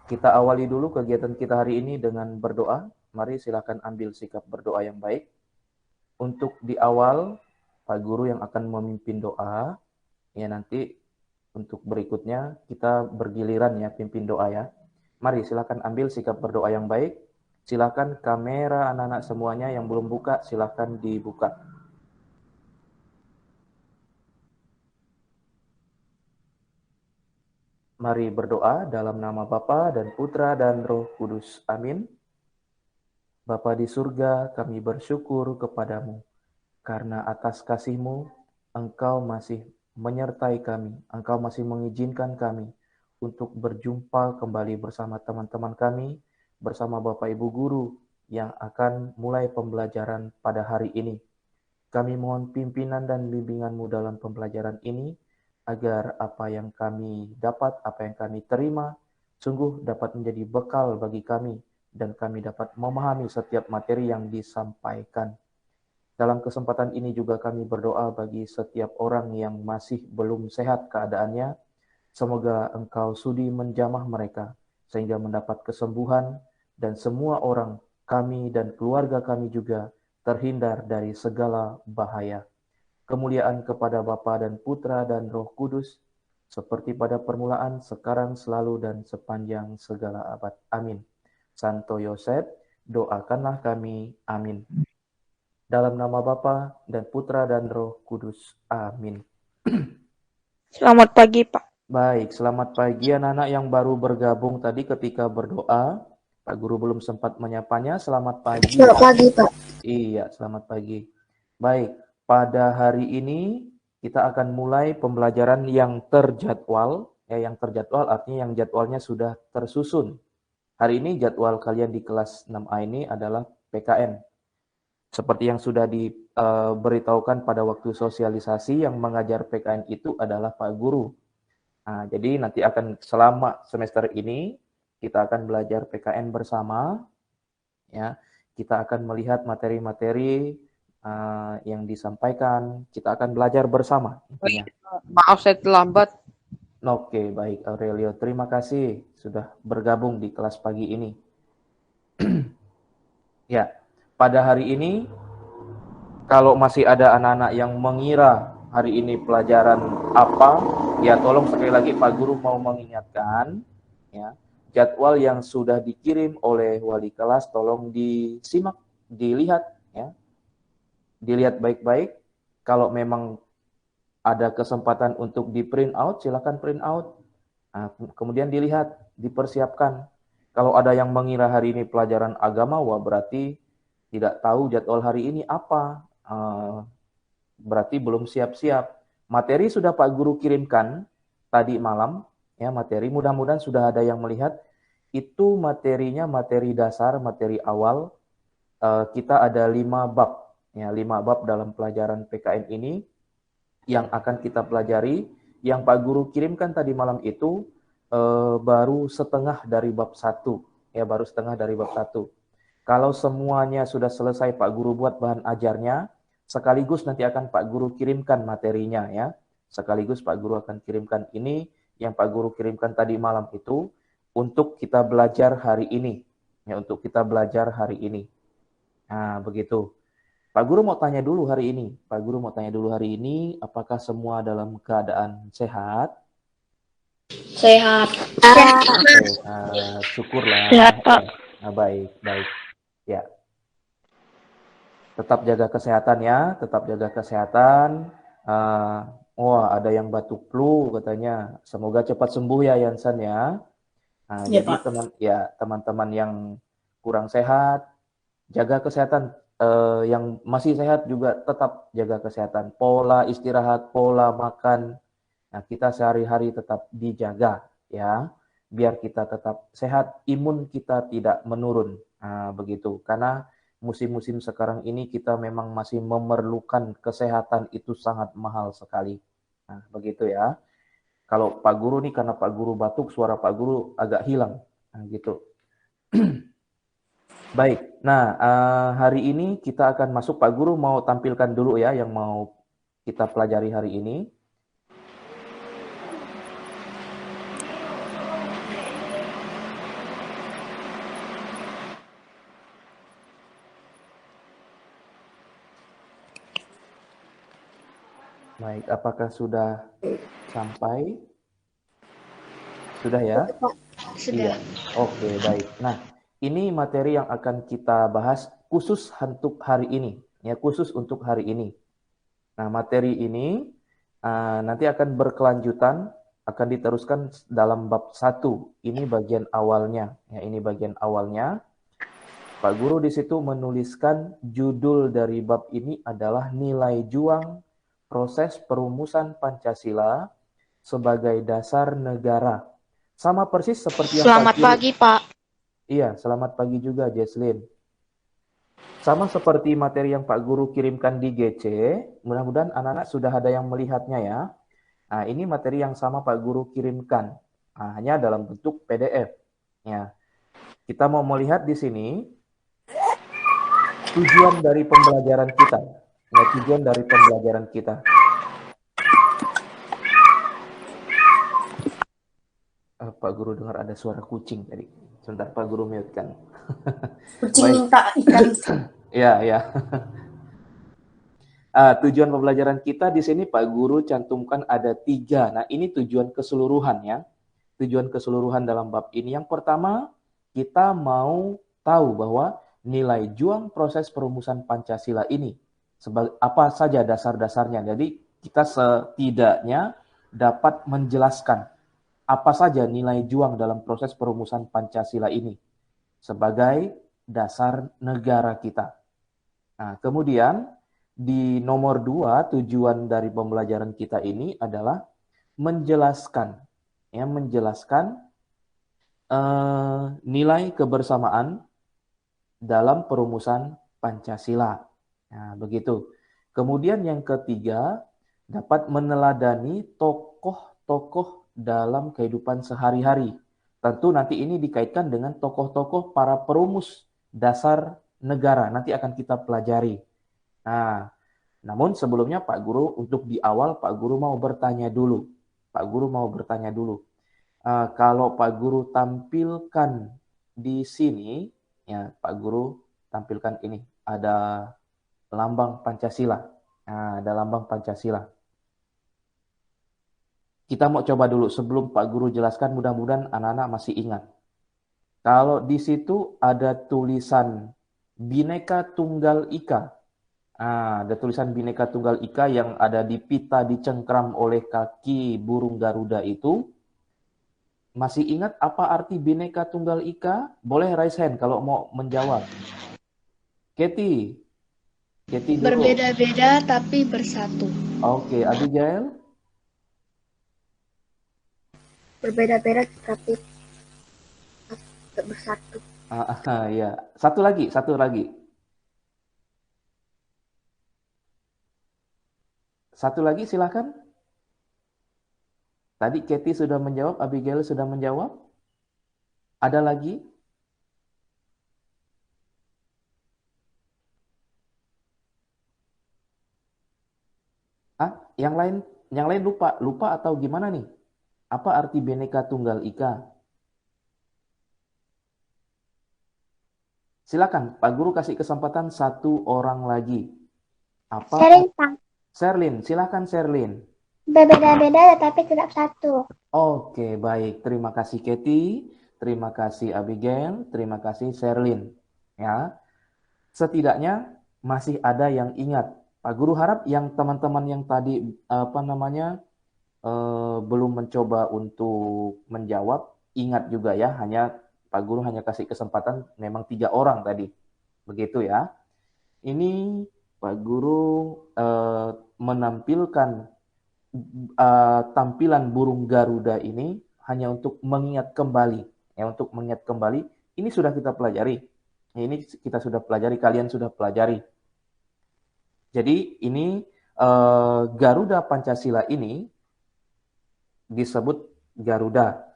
Kita awali dulu kegiatan kita hari ini dengan berdoa. Mari silakan ambil sikap berdoa yang baik. Untuk di awal, Pak Guru yang akan memimpin doa. Ya, nanti untuk berikutnya kita bergiliran ya pimpin doa ya. Mari silakan ambil sikap berdoa yang baik. Silakan kamera anak-anak semuanya yang belum buka silakan dibuka. Mari berdoa dalam nama Bapa dan Putra dan Roh Kudus. Amin. Bapa di surga, kami bersyukur kepadamu karena atas kasih-Mu Engkau masih menyertai kami, Engkau masih mengizinkan kami untuk berjumpa kembali bersama teman-teman kami, bersama Bapak Ibu Guru yang akan mulai pembelajaran pada hari ini. Kami mohon pimpinan dan bimbingan-Mu dalam pembelajaran ini, agar apa yang kami dapat, apa yang kami terima, sungguh dapat menjadi bekal bagi kami, dan kami dapat memahami setiap materi yang disampaikan. Dalam kesempatan ini juga kami berdoa bagi setiap orang yang masih belum sehat keadaannya. Semoga Engkau sudi menjamah mereka sehingga mendapat kesembuhan, dan semua orang, kami dan keluarga kami juga terhindar dari segala bahaya. Kemuliaan kepada Bapa dan Putra dan Roh Kudus, seperti pada permulaan, sekarang, selalu, dan sepanjang segala abad. Amin. Santo Yosef, doakanlah kami. Amin. Dalam nama Bapa dan Putra dan Roh Kudus. Amin. Selamat pagi, Pak. Baik, selamat pagi anak-anak yang baru bergabung tadi ketika berdoa. Pak Guru belum sempat menyapanya. Selamat pagi. Selamat pagi, Pak. Iya, selamat pagi. Baik, pada hari ini kita akan mulai pembelajaran yang terjadwal. Ya, yang terjadwal artinya yang jadwalnya sudah tersusun. Hari ini jadwal kalian di kelas 6A ini adalah PKN. Seperti yang sudah diberitahukan pada waktu sosialisasi, yang mengajar PKN itu adalah Pak Guru. Nah, jadi nanti akan selama semester ini kita akan belajar PKN bersama, ya. Kita akan melihat materi-materi yang disampaikan. Kita akan belajar bersama intinya. Maaf saya terlambat. Oke, baik Aurelio. Terima kasih sudah bergabung di kelas pagi ini. Ya, pada hari ini kalau masih ada anak-anak yang mengira hari ini pelajaran apa, ya tolong sekali lagi Pak Guru mau mengingatkan, ya, jadwal yang sudah dikirim oleh wali kelas tolong disimak, dilihat, ya, dilihat baik-baik. Kalau memang ada kesempatan untuk di print out, silakan print out. Nah, kemudian dilihat, dipersiapkan. Kalau ada yang mengira hari ini pelajaran agama, wah berarti tidak tahu jadwal hari ini apa. Berarti belum siap-siap. Materi sudah Pak Guru kirimkan tadi malam, ya materi. Mudah-mudahan sudah ada yang melihat. Itu materinya materi dasar, materi awal. Kita ada 5 bab, ya 5 bab dalam pelajaran PKN ini yang akan kita pelajari. Yang Pak Guru kirimkan tadi malam itu baru setengah dari bab 1, ya baru setengah dari bab 1. Kalau semuanya sudah selesai Pak Guru buat bahan ajarnya, sekaligus nanti akan Pak Guru kirimkan materinya, ya. Sekaligus Pak Guru akan kirimkan ini yang Pak Guru kirimkan tadi malam itu untuk kita belajar hari ini, ya untuk kita belajar hari ini. Nah, begitu. Pak Guru mau tanya dulu hari ini. Pak Guru mau tanya dulu hari ini, apakah semua dalam keadaan sehat? Sehat. Syukurlah. Sehat, Pak. Nah, baik, baik. Ya. Tetap jaga kesehatan ya, tetap jaga kesehatan. Wah, ada yang batuk flu katanya. Semoga cepat sembuh ya Yansan ya. Nah, Ya, jadi Pak. teman-teman yang kurang sehat, jaga kesehatan. Yang masih sehat juga tetap jaga kesehatan. Pola istirahat, pola makan. Nah, kita sehari-hari tetap dijaga ya, biar kita tetap sehat, imun kita tidak menurun. Nah, begitu. Karena musim-musim sekarang ini kita memang masih memerlukan kesehatan, itu sangat mahal sekali. Nah, begitu ya. Kalau Pak Guru nih, karena Pak Guru batuk, suara Pak Guru agak hilang. Nah, gitu. Baik, nah hari ini kita akan masuk, Pak Guru mau tampilkan dulu ya yang mau kita pelajari hari ini. Baik, apakah sudah sampai? Sudah ya? Sudah. Iya. Oke, baik. Nah, ini materi yang akan kita bahas khusus untuk hari ini, ya, khusus untuk hari ini. Nah, materi ini nanti akan berkelanjutan, akan diteruskan dalam bab 1. Ini bagian awalnya, ya, ini bagian awalnya. Pak Guru di situ menuliskan judul dari bab ini adalah nilai juang proses perumusan Pancasila sebagai dasar negara. Sama persis seperti yang Pak Selamat Guru. pagi, Pak. Iya, selamat pagi juga, Jesslyn. Sama seperti materi yang Pak Guru kirimkan di GC, mudah-mudahan anak-anak sudah ada yang melihatnya ya. Nah, ini materi yang sama Pak Guru kirimkan, hanya dalam bentuk PDF. Ya, kita mau melihat di sini tujuan dari pembelajaran kita. Ya, tujuan dari pembelajaran kita. Pak Guru dengar ada suara kucing tadi. Sebentar, Pak Guru mute-kan. Kucing Baik. minta ikan. Ya, ya. Tujuan pembelajaran kita di sini Pak Guru cantumkan ada 3. Nah, ini tujuan keseluruhan ya. Tujuan keseluruhan dalam bab ini. Yang pertama, kita mau tahu bahwa nilai juang proses perumusan Pancasila ini sebagai apa saja dasar-dasarnya. Jadi, kita setidaknya dapat menjelaskan apa saja nilai juang dalam proses perumusan Pancasila ini sebagai dasar negara kita. Nah, kemudian di nomor 2, tujuan dari pembelajaran kita ini adalah menjelaskan, ya, menjelaskan nilai kebersamaan dalam perumusan Pancasila. Nah, begitu. Kemudian yang ketiga, dapat meneladani tokoh-tokoh dalam kehidupan sehari-hari. Tentu nanti ini dikaitkan dengan tokoh-tokoh para perumus dasar negara. Nanti akan kita pelajari. Nah, namun sebelumnya Pak Guru, untuk di awal Pak Guru mau bertanya dulu. Pak Guru mau bertanya dulu. Kalau Pak Guru tampilkan di sini, ya Pak Guru tampilkan ini. Ada lambang Pancasila. Nah, ada lambang Pancasila. Kita mau coba dulu sebelum Pak Guru jelaskan, mudah-mudahan anak-anak masih ingat. Kalau di situ ada tulisan Bhinneka Tunggal Ika. Ada tulisan Bhinneka Tunggal Ika yang ada di pita dicengkram oleh kaki burung Garuda itu. Masih ingat apa arti Bhinneka Tunggal Ika? Boleh raise hand kalau mau menjawab. Katie dulu. Berbeda-beda tapi bersatu. Oke, Abigail? Berbeda-beda tapi bersatu. Ya. Satu lagi. Satu lagi silakan. Tadi Katie sudah menjawab, Abigail sudah menjawab. Ada lagi? Yang lain lupa atau gimana nih? Apa arti Bhinneka Tunggal Ika? Silakan, Pak Guru kasih kesempatan satu orang lagi. Apa? Sering, Pak. Sherlyn, silakan Sherlyn. Berbeda-beda tetapi tetap satu. Oke, baik. Terima kasih Katie, terima kasih Abigail, terima kasih Sherlyn. Ya, setidaknya masih ada yang ingat. Pak Guru harap yang teman-teman yang tadi belum mencoba untuk menjawab, ingat juga ya. Hanya Pak Guru hanya kasih kesempatan memang 3 orang tadi, begitu ya. Ini Pak Guru menampilkan tampilan burung Garuda ini hanya untuk mengingat kembali. Ya, untuk mengingat kembali, ini sudah kita pelajari. Ini kita sudah pelajari, kalian sudah pelajari. Jadi ini Garuda Pancasila ini disebut Garuda.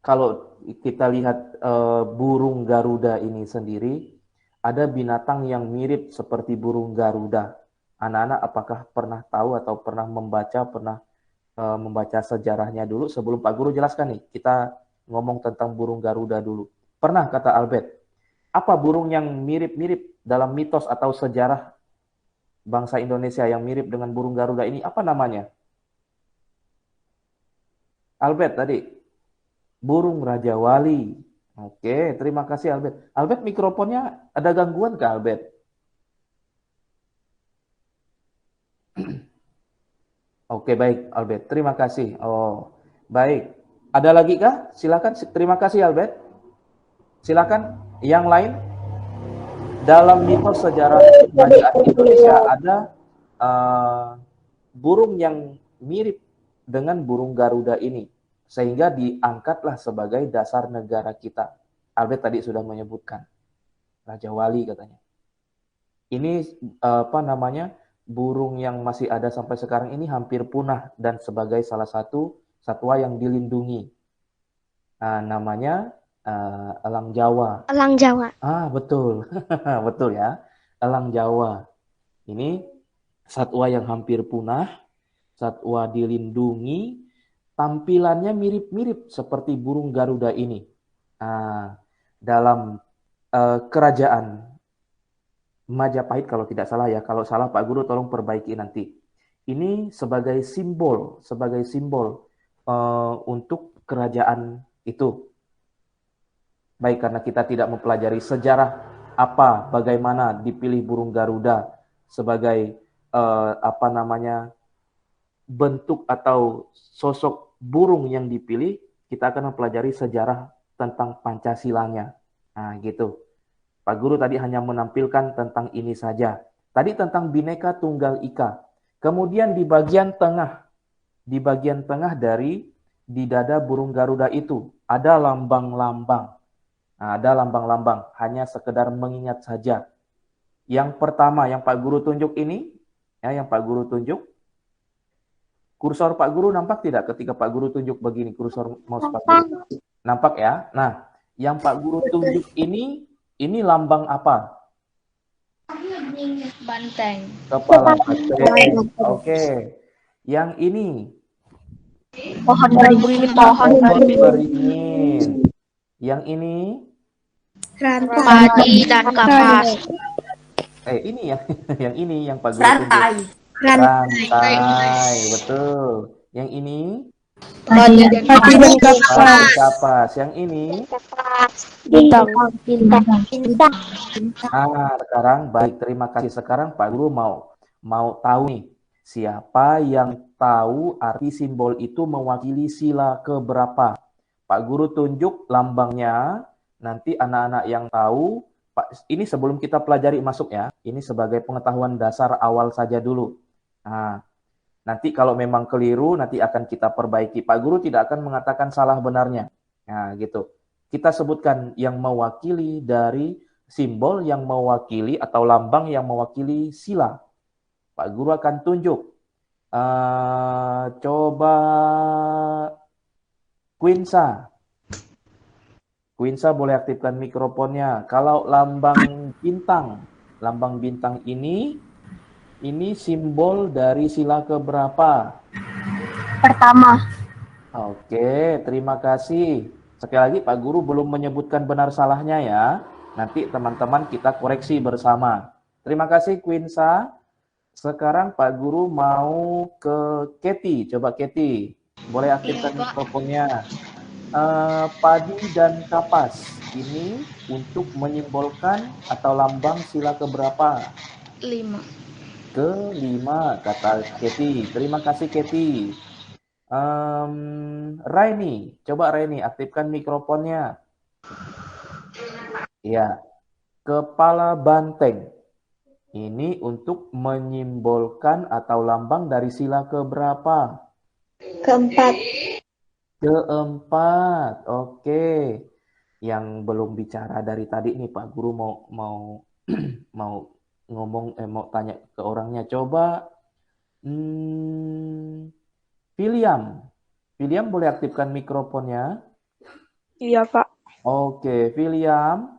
Kalau kita lihat burung Garuda ini sendiri, ada binatang yang mirip seperti burung Garuda. Anak-anak apakah pernah tahu atau pernah membaca sejarahnya dulu sebelum Pak Guru jelaskan nih. Kita ngomong tentang burung Garuda dulu. Pernah kata Albert, apa burung yang mirip-mirip dalam mitos atau sejarah bangsa Indonesia yang mirip dengan burung Garuda ini apa namanya? Albert tadi, burung Raja Wali. Oke, terima kasih Albert. Albert, mikrofonnya ada gangguan ke Albert? Oke, baik Albert. Terima kasih. Oh, baik. Ada lagi kah? Silakan. Terima kasih Albert. Silakan. Yang lain, dalam mitos sejarah kerajaan Indonesia ada burung yang mirip dengan burung Garuda ini, sehingga diangkatlah sebagai dasar negara kita. Albert tadi sudah menyebutkan Raja Wali katanya. Ini apa namanya, burung yang masih ada sampai sekarang ini hampir punah dan sebagai salah satu satwa yang dilindungi. Namanya elang Jawa. Elang Jawa. Betul, betul ya, elang Jawa. Ini satwa yang hampir punah, satwa dilindungi, tampilannya mirip-mirip seperti burung Garuda ini. Dalam kerajaan Majapahit kalau tidak salah ya, kalau salah Pak Guru tolong perbaiki nanti. Ini sebagai simbol untuk kerajaan itu. Baik, karena kita tidak mempelajari sejarah bagaimana dipilih burung Garuda sebagai bentuk atau sosok burung yang dipilih, kita akan mempelajari sejarah tentang Pancasilanya. Gitu. Pak Guru tadi hanya menampilkan tentang ini saja. Tadi tentang Bhinneka Tunggal Ika. Kemudian di bagian tengah dari di dada burung Garuda itu ada lambang-lambang. Ada lambang-lambang, hanya sekedar mengingat saja. Yang pertama yang Pak Guru tunjuk ini, kursor Pak Guru nampak tidak ketika Pak Guru tunjuk begini kursor mouse Pak Guru? Nampak ya? Nah, yang Pak Guru tunjuk ini lambang apa? Banteng. Kepala banteng. Oke. Yang ini? Pohon beringin. Beringin. Yang ini? Padi dan kapas. Ini ya, yang ini yang Pak Guru tunjuk. Rantai. Betul. Yang ini? Padi dan Kapas. Yang ini? Bintang. Sekarang baik, terima kasih. Sekarang Pak Guru mau tahu nih, siapa yang tahu arti simbol itu mewakili sila keberapa? Pak Guru tunjuk lambangnya, nanti anak-anak yang tahu, Pak, ini sebelum kita pelajari masuk ya, ini sebagai pengetahuan dasar awal saja dulu. Nanti kalau memang keliru, nanti akan kita perbaiki. Pak Guru tidak akan mengatakan salah benarnya. Gitu. Kita sebutkan yang mewakili dari simbol yang mewakili atau lambang yang mewakili sila. Pak Guru akan tunjuk. Coba Quinsa. Quinsa boleh aktifkan mikrofonnya. Kalau lambang bintang ini simbol dari sila keberapa? Pertama. Oke, terima kasih. Sekali lagi Pak Guru belum menyebutkan benar salahnya ya. Nanti teman-teman kita koreksi bersama. Terima kasih Quinsa. Sekarang Pak Guru mau ke Keti. Coba Keti, boleh aktifkan mikrofonnya. Padi dan kapas ini untuk menyimbolkan atau lambang sila keberapa? 5. Ke-5 kata Keti. Terima kasih Keti. Raini, coba Raini aktifkan mikrofonnya. Ya, kepala banteng. Ini untuk menyimbolkan atau lambang dari sila keberapa? Keempat. Keempat. Oke. Yang belum bicara dari tadi nih Pak Guru mau ngomong mau tanya ke orangnya. Coba William boleh aktifkan mikrofonnya? Iya, Pak. Oke, William.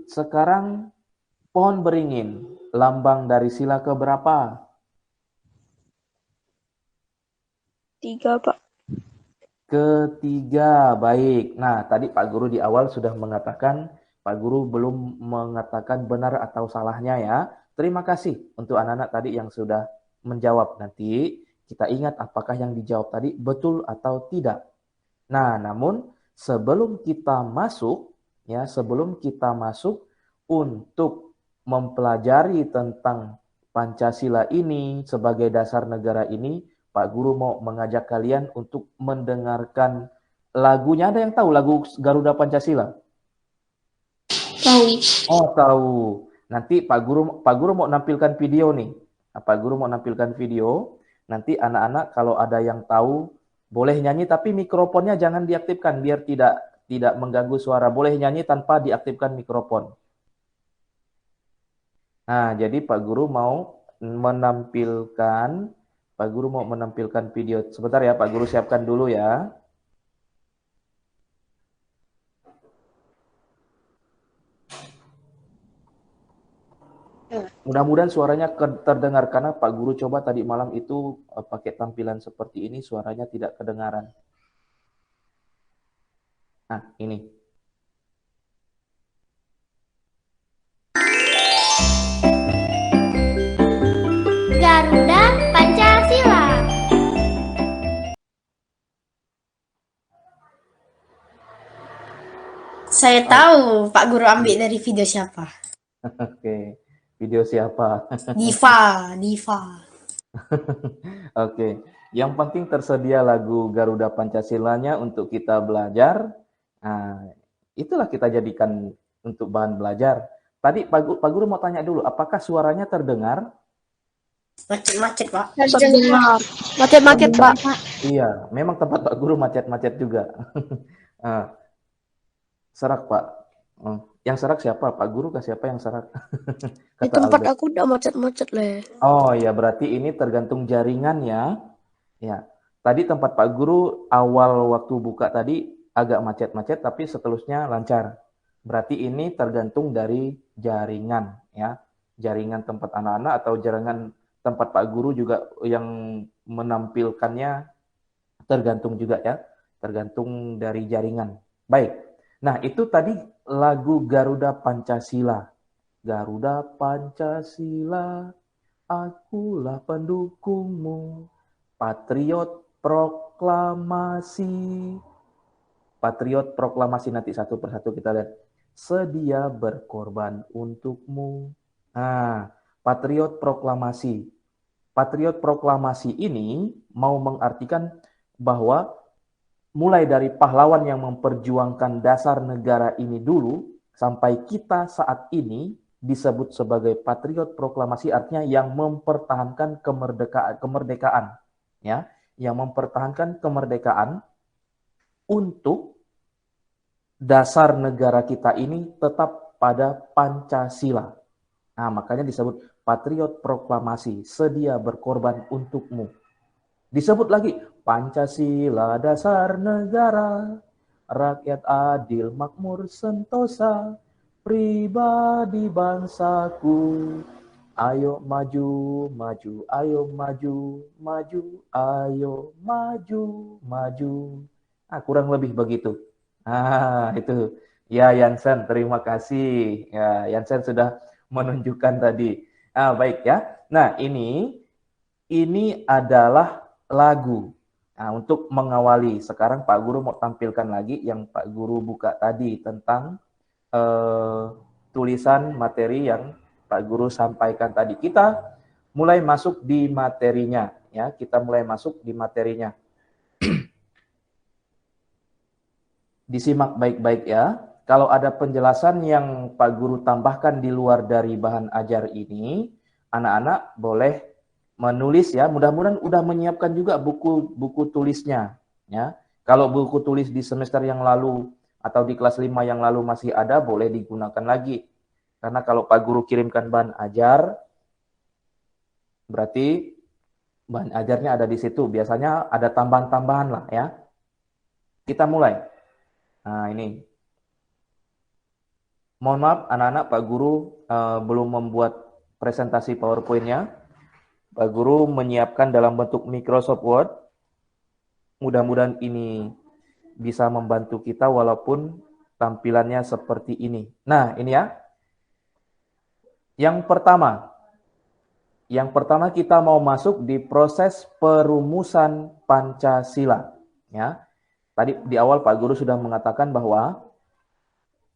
Sekarang pohon beringin, lambang dari sila keberapa? 3, Pak. Ketiga, baik. Nah, tadi Pak Guru di awal sudah mengatakan Pak Guru belum mengatakan benar atau salahnya ya. Terima kasih untuk anak-anak tadi yang sudah menjawab. Nanti kita ingat apakah yang dijawab tadi betul atau tidak. Nah, namun sebelum kita masuk, sebelum kita masuk untuk mempelajari tentang Pancasila ini sebagai dasar negara ini, Pak Guru mau mengajak kalian untuk mendengarkan lagunya. Ada yang tahu lagu Garuda Pancasila? Tahu. Oh, tahu. Nanti Pak Guru mau nampilkan video nih. Nah, Pak Guru mau nampilkan video. Nanti anak-anak kalau ada yang tahu boleh nyanyi tapi mikrofonnya jangan diaktifkan biar tidak mengganggu suara. Boleh nyanyi tanpa diaktifkan mikrofon. Nah, jadi Pak Guru mau menampilkan video. Sebentar ya, Pak Guru siapkan dulu ya. Mudah-mudahan suaranya terdengar karena Pak Guru coba tadi malam itu pakai tampilan seperti ini suaranya tidak kedengaran. Nah, ini. Garuda Pancasila. Saya tahu Pak Guru ambil dari video siapa. Oke. Video siapa? Diva. Oke. Yang penting tersedia lagu Garuda Pancasilanya untuk kita belajar. Nah, itulah kita jadikan untuk bahan belajar. Tadi Pak Guru mau tanya dulu, apakah suaranya terdengar? Macet-macet, Pak. Terdengar. Macet-macet, Pak. Iya, memang tempat Pak Guru macet-macet juga. Serak, Pak. Yang serak siapa? Pak Guru kah siapa yang serak? Di Kata tempat Albert. aku udah macet-macet leh. Oh ya, berarti ini tergantung jaringan ya. Ya, tadi tempat Pak Guru awal waktu buka tadi agak macet-macet, tapi seterusnya lancar. Berarti ini tergantung dari jaringan ya. Jaringan tempat anak-anak atau jaringan tempat Pak Guru juga yang menampilkannya tergantung juga ya. Tergantung dari jaringan. Baik. Nah, itu tadi lagu Garuda Pancasila. Garuda Pancasila, akulah pendukungmu. Patriot proklamasi. Patriot proklamasi nanti satu persatu kita lihat. Sedia berkorban untukmu. Nah, patriot proklamasi. Patriot proklamasi ini mau mengartikan bahwa mulai dari pahlawan yang memperjuangkan dasar negara ini dulu, sampai kita saat ini disebut sebagai patriot proklamasi, artinya yang mempertahankan kemerdekaan, ya, yang mempertahankan kemerdekaan untuk dasar negara kita ini tetap pada Pancasila. Nah, makanya disebut patriot proklamasi, sedia berkorban untukmu. Disebut lagi, Pancasila dasar negara, rakyat adil makmur sentosa, pribadi bangsaku, ayo maju, maju, ayo maju, maju, ayo maju, maju. Nah, kurang lebih begitu. Itu. Ya, Yansen, terima kasih. Ya, Yansen sudah menunjukkan tadi. Baik ya. Nah, ini adalah lagu. Nah, untuk mengawali, sekarang Pak Guru mau tampilkan lagi yang Pak Guru buka tadi tentang tulisan materi yang Pak Guru sampaikan tadi. Kita mulai masuk di materinya, ya. Kita mulai masuk di materinya. Disimak baik-baik ya. Kalau ada penjelasan yang Pak Guru tambahkan di luar dari bahan ajar ini, anak-anak boleh menulis ya. Mudah-mudahan udah menyiapkan juga buku tulisnya ya. Kalau buku tulis di semester yang lalu atau di kelas 5 yang lalu masih ada, boleh digunakan lagi. Karena kalau Pak Guru kirimkan bahan ajar, berarti bahan ajarnya ada di situ. Biasanya ada tambahan-tambahan lah ya. Kita mulai. Nah, ini. Mohon maaf anak-anak, Pak Guru belum membuat presentasi PowerPoint-nya. Pak Guru menyiapkan dalam bentuk Microsoft Word. Mudah-mudahan ini bisa membantu kita walaupun Tampilannya seperti ini. Nah, ini ya. Yang pertama kita mau masuk di proses perumusan Pancasila. Ya, tadi di awal Pak Guru sudah mengatakan bahwa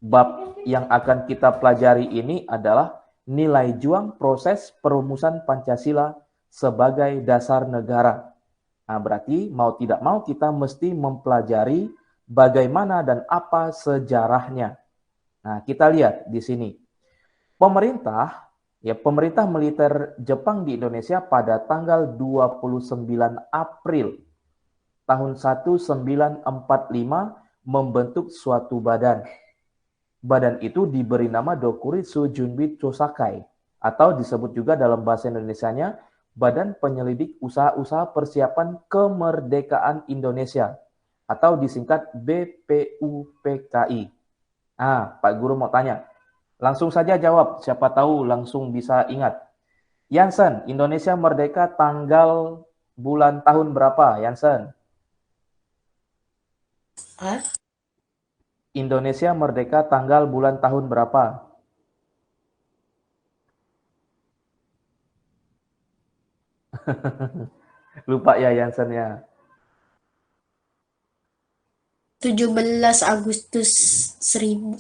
bab yang akan kita pelajari ini adalah nilai juang proses perumusan Pancasila sebagai dasar negara. Nah, berarti mau tidak mau kita mesti mempelajari bagaimana dan apa sejarahnya. Nah, kita lihat di sini. Pemerintah militer Jepang di Indonesia pada tanggal 29 April tahun 1945 membentuk suatu badan. Badan itu diberi nama Dokuritsu Junbi Chosakai, atau disebut juga dalam bahasa Indonesianya Badan Penyelidik Usaha-Usaha Persiapan Kemerdekaan Indonesia, atau disingkat BPUPKI. Pak Guru mau tanya. Langsung saja jawab, siapa tahu langsung bisa ingat. Yansen, Indonesia merdeka tanggal bulan tahun berapa, Yansen? Indonesia merdeka tanggal bulan tahun berapa? Lupa ya Yansen ya. 17 Agustus 1945.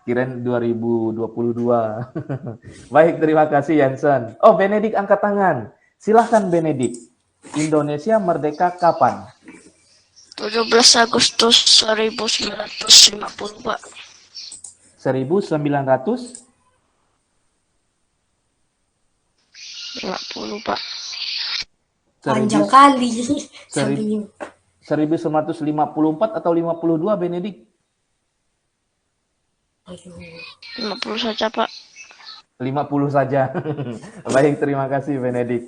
Kirain 2022. Baik, terima kasih Yansen. Oh, Benedik angkat tangan. Silahkan Benedik. Indonesia merdeka kapan? 17 Agustus 1950, Pak. 1950, Pak. Panjang kali. 1954 atau 52, Benedik? 50 saja, Pak. 50 saja. Baik, terima kasih Benedik.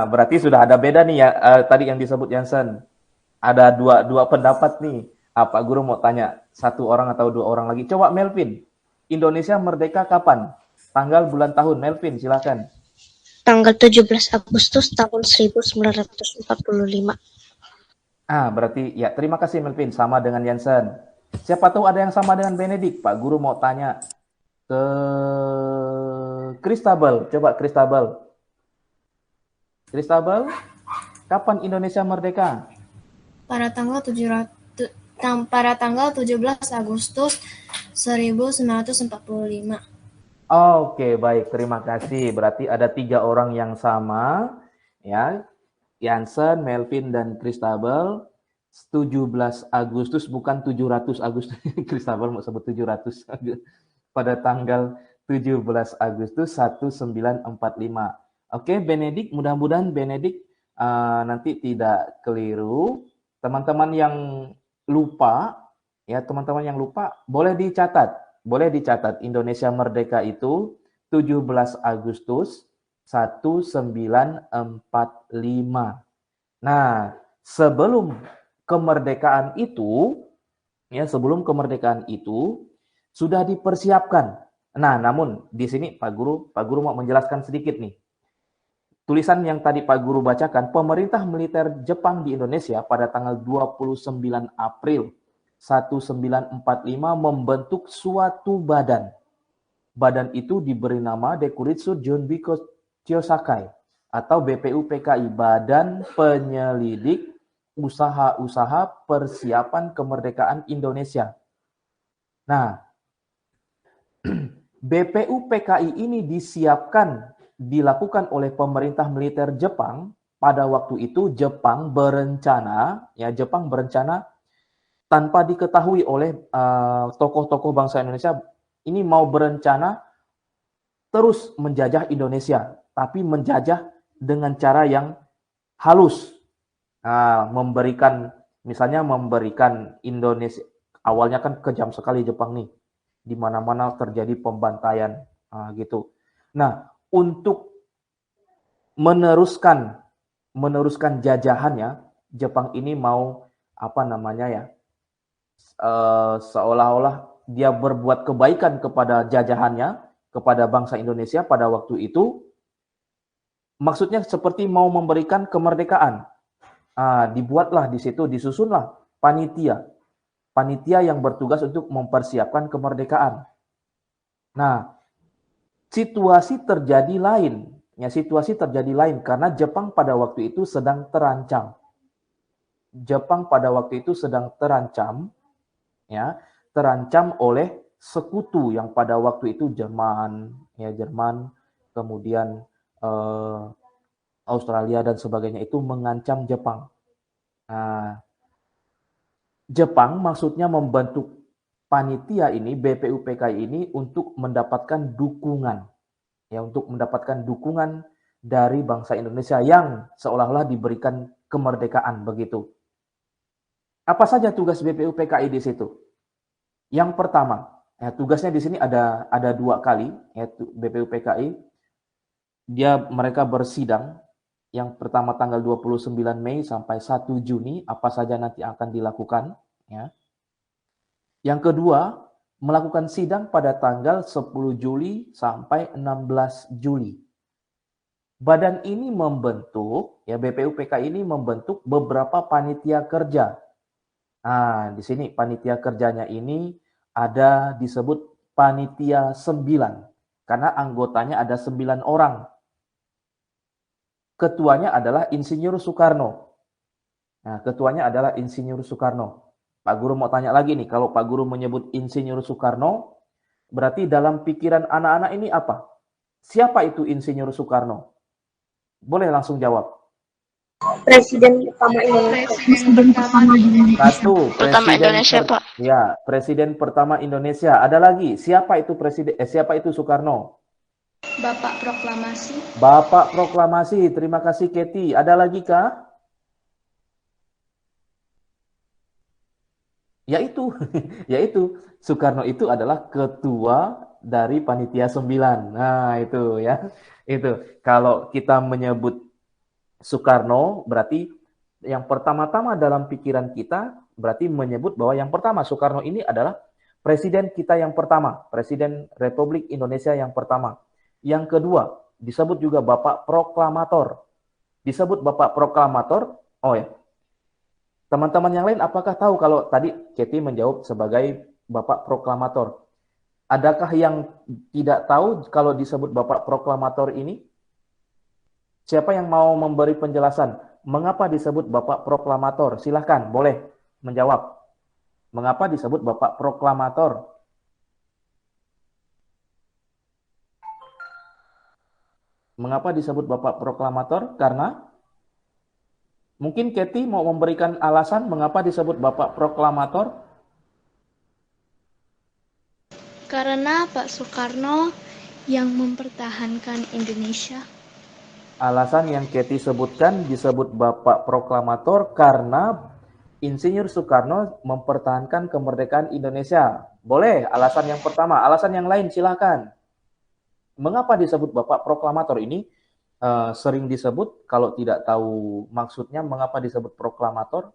Berarti sudah ada beda nih ya, tadi yang disebut Yansen. Ada dua pendapat nih. Pak Guru mau tanya, satu orang atau dua orang lagi. Coba Melvin, Indonesia merdeka kapan? Tanggal, bulan, tahun. Melvin, silakan. Tanggal 17 Agustus tahun 1945. Berarti ya, terima kasih Melvin, sama dengan Yansen. Siapa tahu ada yang sama dengan Benedik. Pak Guru mau tanya ke Kristabel. Coba Kristabel. Kristabel, kapan Indonesia merdeka? Pada tanggal 17 Agustus 1945. Oke, baik. Terima kasih. Berarti ada 3 orang yang sama. Ya, Yansen, Melvin, dan Kristabel. 17 Agustus, bukan 700 Agustus. Kristabel mau sebut 700. Pada tanggal 17 Agustus 1945. Oke, Benedik. Mudah-mudahan Benedik nanti tidak keliru. Teman-teman yang lupa, boleh dicatat. Indonesia merdeka itu 17 Agustus 1945. Nah, sebelum kemerdekaan itu sudah dipersiapkan. Nah, namun di sini Pak Guru mau menjelaskan sedikit nih. Tulisan yang tadi Pak Guru bacakan, pemerintah militer Jepang di Indonesia pada tanggal 29 April 1945 membentuk suatu badan. Badan itu diberi nama Dokuritsu Junbi Chosakai atau BPUPKI, Badan Penyelidik Usaha-Usaha Persiapan Kemerdekaan Indonesia. Nah, BPUPKI ini dilakukan oleh pemerintah militer Jepang. Pada waktu itu Jepang berencana tanpa diketahui oleh tokoh-tokoh bangsa Indonesia, ini mau berencana terus menjajah Indonesia, tapi menjajah dengan cara yang halus. Memberikan Indonesia, awalnya kan kejam sekali Jepang nih, di mana-mana terjadi pembantaian gitu. Nah, untuk meneruskan jajahannya, Jepang ini mau seolah-olah dia berbuat kebaikan kepada jajahannya, kepada bangsa Indonesia pada waktu itu. Maksudnya seperti mau memberikan kemerdekaan. Dibuatlah di situ, disusunlah panitia. Panitia yang bertugas untuk mempersiapkan kemerdekaan. Nah, situasi terjadi lain. Ya, situasi terjadi lain karena Jepang pada waktu itu sedang terancam. Jepang pada waktu itu sedang terancam, ya, terancam oleh sekutu yang pada waktu itu Jerman, ya Jerman, kemudian Australia dan sebagainya itu mengancam Jepang. Nah, Jepang maksudnya membentuk panitia ini, BPUPKI ini untuk mendapatkan dukungan, ya untuk mendapatkan dukungan dari bangsa Indonesia yang seolah-olah diberikan kemerdekaan begitu. Apa saja tugas BPUPKI di situ? Yang pertama, ya, tugasnya di sini ada 2 kali, yaitu BPUPKI. Mereka bersidang. Yang pertama tanggal 29 Mei sampai 1 Juni, apa saja nanti akan dilakukan. Ya. Yang kedua, melakukan sidang pada tanggal 10 Juli sampai 16 Juli. Badan ini membentuk, ya BPUPKI ini membentuk beberapa panitia kerja. Di sini panitia kerjanya ini ada disebut panitia 9, karena anggotanya ada 9 orang. Ketuanya adalah Insinyur Soekarno. Nah, ketuanya adalah Insinyur Soekarno. Pak Guru mau tanya lagi nih, kalau Pak Guru menyebut Insinyur Soekarno, berarti dalam pikiran anak-anak ini apa? Siapa itu Insinyur Soekarno? Boleh langsung jawab. Presiden pertama Indonesia. Satu, Pertama Indonesia, Pak. Ya, Presiden pertama Indonesia. Ada lagi, siapa itu siapa itu Soekarno? Bapak Proklamasi. Bapak Proklamasi. Terima kasih, Keti. Ada lagi kah? Yaitu, yaitu Soekarno itu adalah ketua dari panitia 9. Nah, itu ya. Itu. Kalau kita menyebut Soekarno, berarti yang pertama-tama dalam pikiran kita berarti menyebut bahwa yang pertama Soekarno ini adalah presiden kita yang pertama, Presiden Republik Indonesia yang pertama. Yang kedua, disebut juga Bapak Proklamator. Disebut Bapak Proklamator, oh ya. Teman-teman yang lain apakah tahu kalau tadi Keti menjawab sebagai Bapak Proklamator? Adakah yang tidak tahu kalau disebut Bapak Proklamator ini? Siapa yang mau memberi penjelasan? Mengapa disebut Bapak Proklamator? Silahkan, boleh menjawab. Mengapa disebut Bapak Proklamator? Mengapa disebut Bapak Proklamator? Karena mungkin Keti mau memberikan alasan mengapa disebut Bapak Proklamator? Karena Pak Soekarno yang mempertahankan Indonesia. Alasan yang Keti sebutkan disebut Bapak Proklamator karena Insinyur Soekarno mempertahankan kemerdekaan Indonesia. Boleh, alasan yang pertama. Alasan yang lain silakan. Mengapa disebut Bapak Proklamator ini? Sering disebut, kalau tidak tahu maksudnya mengapa disebut proklamator,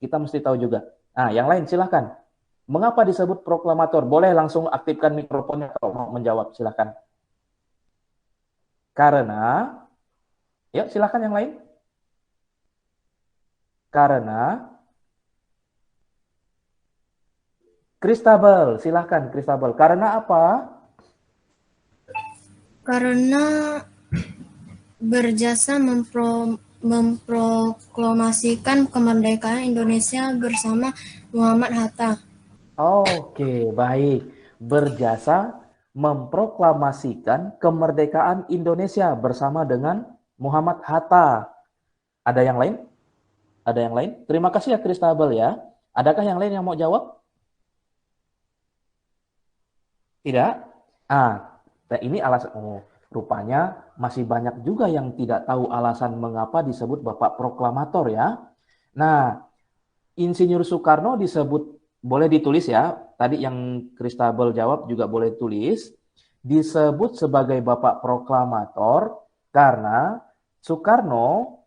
kita mesti tahu juga. Nah, yang lain silakan. Mengapa disebut proklamator? Boleh langsung aktifkan mikrofonnya kalau mau menjawab, silakan. Karena, ya silakan yang lain. Karena, Kristabel, silakan Kristabel. Karena apa? Karena berjasa memproklamasikan kemerdekaan Indonesia bersama Muhammad Hatta. Oke, baik. Berjasa memproklamasikan kemerdekaan Indonesia bersama dengan Muhammad Hatta. Ada yang lain? Ada yang lain? Terima kasih ya Kristabel ya. Adakah yang lain yang mau jawab? Tidak? Ini alasan. Rupanya masih banyak juga yang tidak tahu alasan mengapa disebut Bapak Proklamator ya. Nah, Insinyur Soekarno disebut, boleh ditulis ya. Tadi yang Kristabel jawab juga boleh tulis. Disebut sebagai Bapak Proklamator karena Soekarno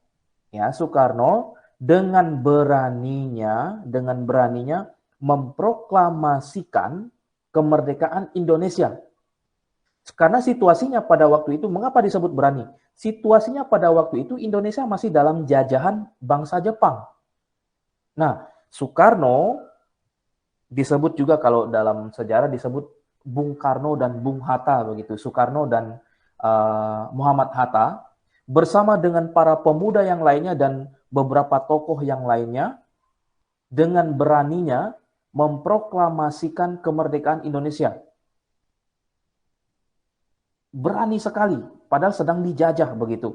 dengan beraninya memproklamasikan kemerdekaan Indonesia Karena situasinya pada waktu itu, mengapa disebut berani? Situasinya pada waktu itu Indonesia masih dalam jajahan bangsa Jepang. Nah, Soekarno disebut juga kalau dalam sejarah disebut Bung Karno dan Bung Hatta begitu. Soekarno dan Muhammad Hatta bersama dengan para pemuda yang lainnya dan beberapa tokoh yang lainnya dengan beraninya memproklamasikan kemerdekaan Indonesia. Berani sekali, padahal sedang dijajah begitu.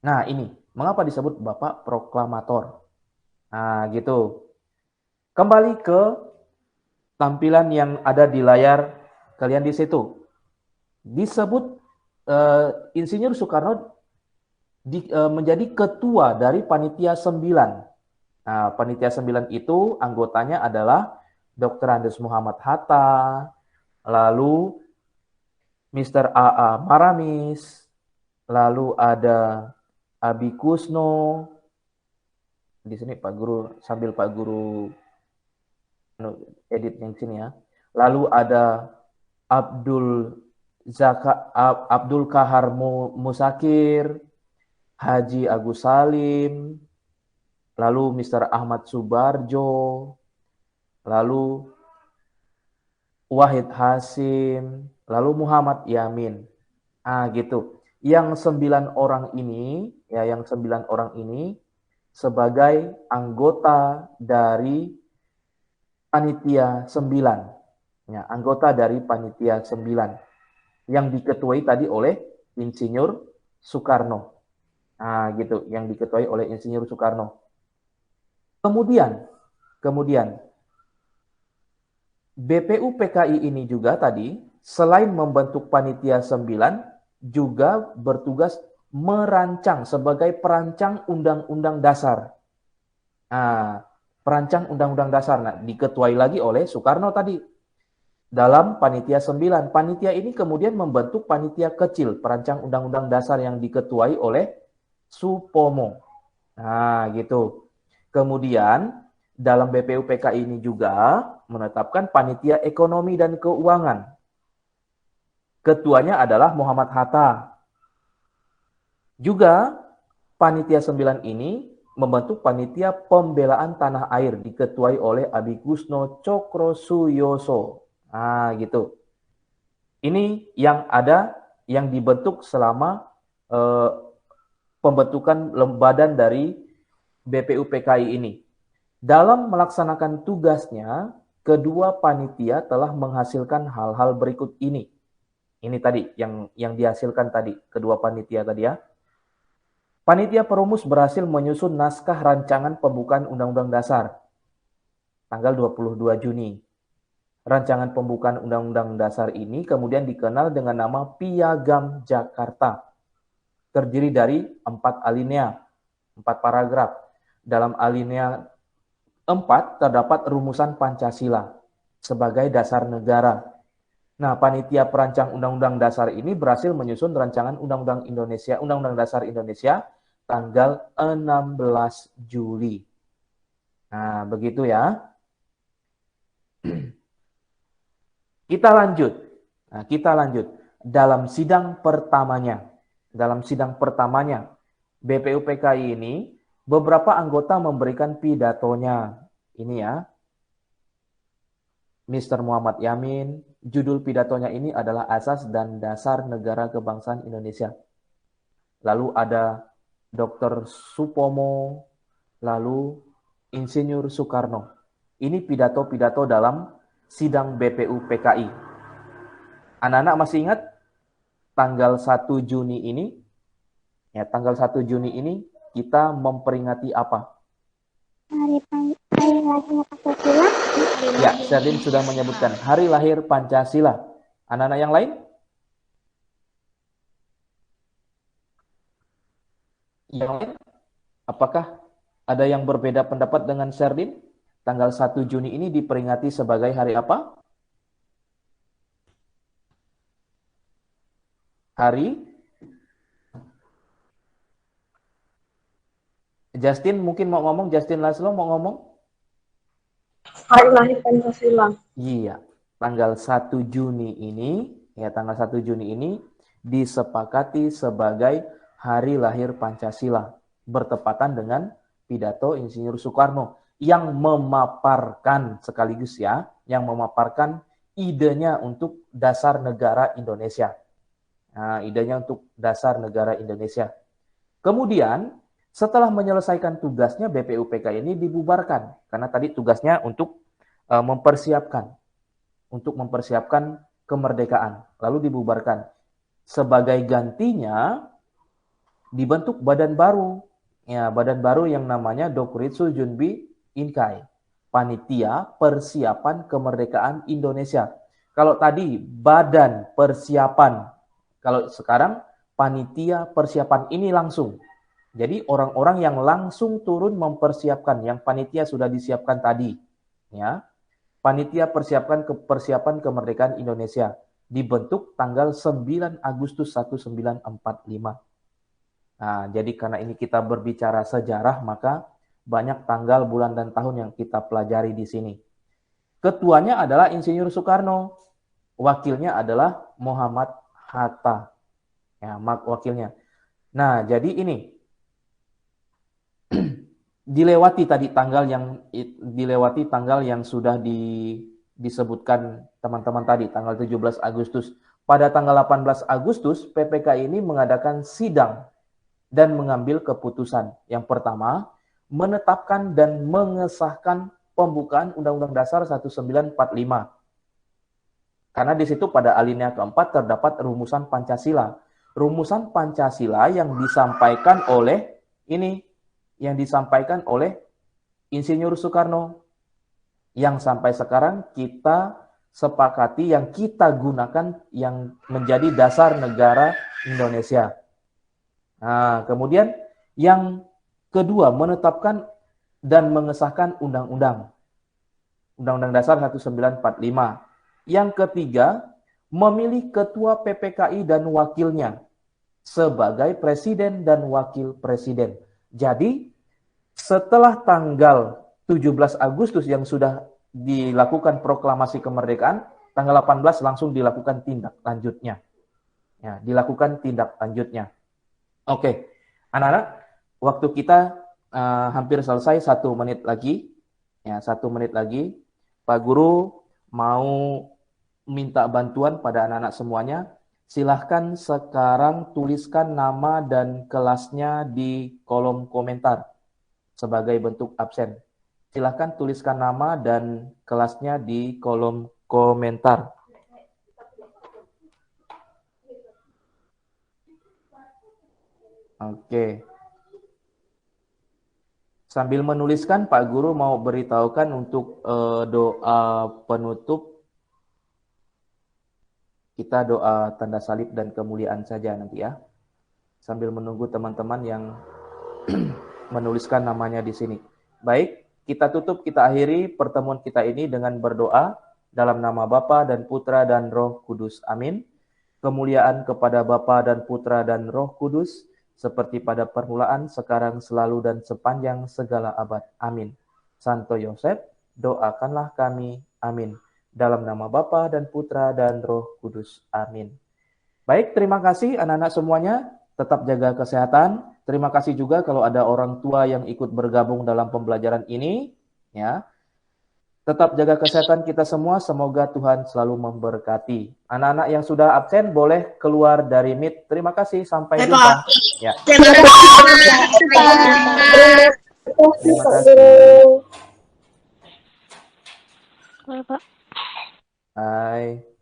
Nah ini, mengapa disebut Bapak Proklamator? Nah gitu. Kembali ke tampilan yang ada di layar kalian di situ. Disebut Insinyur Soekarno menjadi ketua dari Panitia 9. Nah, Panitia 9 itu anggotanya adalah Dr. Andes Muhammad Hatta, lalu Mr. A.A. Maramis, lalu ada Abi Kusno, di sini Pak Guru, sambil Pak Guru edit yang sini ya. Lalu ada Abdul Kahar Musakir, Haji Agus Salim, lalu Mr. Ahmad Subarjo, lalu Wahid Hasim, lalu Muhammad Yamin. Ah gitu. Yang 9 orang ini, ya yang 9 orang ini sebagai anggota dari Panitia 9. Ya, anggota dari Panitia 9 yang diketuai tadi oleh Insinyur Soekarno. Nah, gitu, yang diketuai oleh Insinyur Soekarno. Kemudian BPUPKI ini juga tadi selain membentuk Panitia 9 juga bertugas merancang sebagai perancang undang-undang dasar. Nah, perancang undang-undang dasar. Nah, diketuai lagi oleh Soekarno tadi. Dalam Panitia 9. Panitia ini kemudian membentuk panitia kecil perancang undang-undang dasar yang diketuai oleh Supomo. Nah, gitu. Kemudian dalam BPUPKI ini juga menetapkan Panitia Ekonomi dan Keuangan. Ketuanya adalah Muhammad Hatta. Juga Panitia 9 ini membentuk Panitia Pembelaan Tanah Air diketuai oleh Abi Kusno Cokrosuyoso. Nah, gitu. Ini yang ada yang dibentuk selama pembentukan badan dari BPUPKI ini. Dalam melaksanakan tugasnya, kedua panitia telah menghasilkan hal-hal berikut ini. Ini tadi yang dihasilkan tadi, kedua panitia tadi ya. Panitia perumus berhasil menyusun naskah rancangan pembukaan Undang-Undang Dasar tanggal 22 Juni. Rancangan pembukaan Undang-Undang Dasar ini kemudian dikenal dengan nama Piagam Jakarta. Terdiri dari 4 alinea, 4 paragraf. Dalam alinea 4 terdapat rumusan Pancasila sebagai dasar negara. Nah, panitia perancang Undang-Undang Dasar ini berhasil menyusun rancangan Undang-Undang Dasar Indonesia tanggal 16 Juli. Nah, begitu ya. Kita lanjut. Dalam sidang pertamanya, BPUPKI ini beberapa anggota memberikan pidatonya. Ini ya. Mr. Muhammad Yamin, judul pidatonya ini adalah Asas dan Dasar Negara Kebangsaan Indonesia. Lalu ada Dr. Supomo, lalu Insinyur Soekarno. Ini pidato-pidato dalam sidang BPUPKI. Anak-anak masih ingat tanggal 1 Juni ini? Ya, tanggal 1 Juni ini kita memperingati apa? Hari lahir Pancasila. Ya, Serdin sudah menyebutkan Hari Lahir Pancasila. Anak-anak yang lain? Yang lain? Apakah ada yang berbeda pendapat dengan Serdin? Tanggal 1 Juni ini diperingati sebagai hari apa? Hari Justin mungkin mau ngomong, Justin Laszlo mau ngomong? Hari lahir Pancasila. Iya, tanggal 1 Juni ini Ya, tanggal 1 Juni ini disepakati sebagai hari lahir Pancasila, bertepatan dengan pidato Insinyur Soekarno yang memaparkan sekaligus ya, yang memaparkan idenya untuk dasar negara Indonesia. Nah, idenya untuk dasar negara Indonesia. Kemudian, setelah menyelesaikan tugasnya, BPUPK ini dibubarkan. Karena tadi tugasnya untuk mempersiapkan kemerdekaan. Lalu dibubarkan. Sebagai gantinya, dibentuk badan baru. Ya, badan baru yang namanya Dokuritsu Junbi Inkai. Panitia Persiapan Kemerdekaan Indonesia. Kalau tadi badan persiapan, kalau sekarang panitia persiapan ini langsung. Jadi orang-orang yang langsung turun mempersiapkan, yang panitia sudah disiapkan tadi. Ya, panitia persiapan kemerdekaan Indonesia dibentuk tanggal 9 Agustus 1945. Nah, jadi karena ini kita berbicara sejarah, maka banyak tanggal, bulan, dan tahun yang kita pelajari di sini. Ketuanya adalah Insinyur Soekarno, wakilnya adalah Muhammad Hatta. Ya, wakilnya. Nah, jadi ini dilewati tanggal yang sudah disebutkan teman-teman tadi, tanggal 17 Agustus. Pada tanggal 18 Agustus, PPK ini mengadakan sidang dan mengambil keputusan. Yang pertama, menetapkan dan mengesahkan pembukaan Undang-Undang Dasar 1945. Karena di situ pada alinea keempat terdapat rumusan Pancasila. Rumusan Pancasila yang disampaikan oleh Insinyur Soekarno. Yang sampai sekarang kita sepakati, yang kita gunakan, yang menjadi dasar negara Indonesia. Nah, kemudian yang kedua, menetapkan dan mengesahkan Undang-Undang Dasar 1945. Yang ketiga, memilih ketua PPKI dan wakilnya sebagai presiden dan wakil presiden. Jadi, setelah tanggal 17 Agustus yang sudah dilakukan proklamasi kemerdekaan, tanggal 18 langsung dilakukan tindak lanjutnya. Ya, dilakukan tindak lanjutnya. Oke, anak-anak, waktu kita hampir selesai, 1 menit lagi. Ya, 1 menit lagi. Pak Guru mau minta bantuan pada anak-anak semuanya. Silahkan sekarang tuliskan nama dan kelasnya di kolom komentar sebagai bentuk absen. Silahkan tuliskan nama dan kelasnya di kolom komentar. Oke. Sambil menuliskan, Pak Guru mau beritahukan untuk doa penutup. Kita doa tanda salib dan kemuliaan saja nanti ya. Sambil menunggu teman-teman yang menuliskan namanya di sini. Baik, kita tutup, kita akhiri pertemuan kita ini dengan berdoa dalam nama Bapa dan Putra dan Roh Kudus. Amin. Kemuliaan kepada Bapa dan Putra dan Roh Kudus, seperti pada permulaan, sekarang, selalu, dan sepanjang segala abad. Amin. Santo Yosef, doakanlah kami. Amin. Dalam nama Bapa dan Putra dan Roh Kudus. Amin. Baik, terima kasih anak-anak semuanya. Tetap jaga kesehatan. Terima kasih juga kalau ada orang tua yang ikut bergabung dalam pembelajaran ini. Ya. Tetap jaga kesehatan kita semua. Semoga Tuhan selalu memberkati. Anak-anak yang sudah absen boleh keluar dari Meet. Terima kasih. Sampai jumpa. Ya. Terima kasih. Pak. Hai.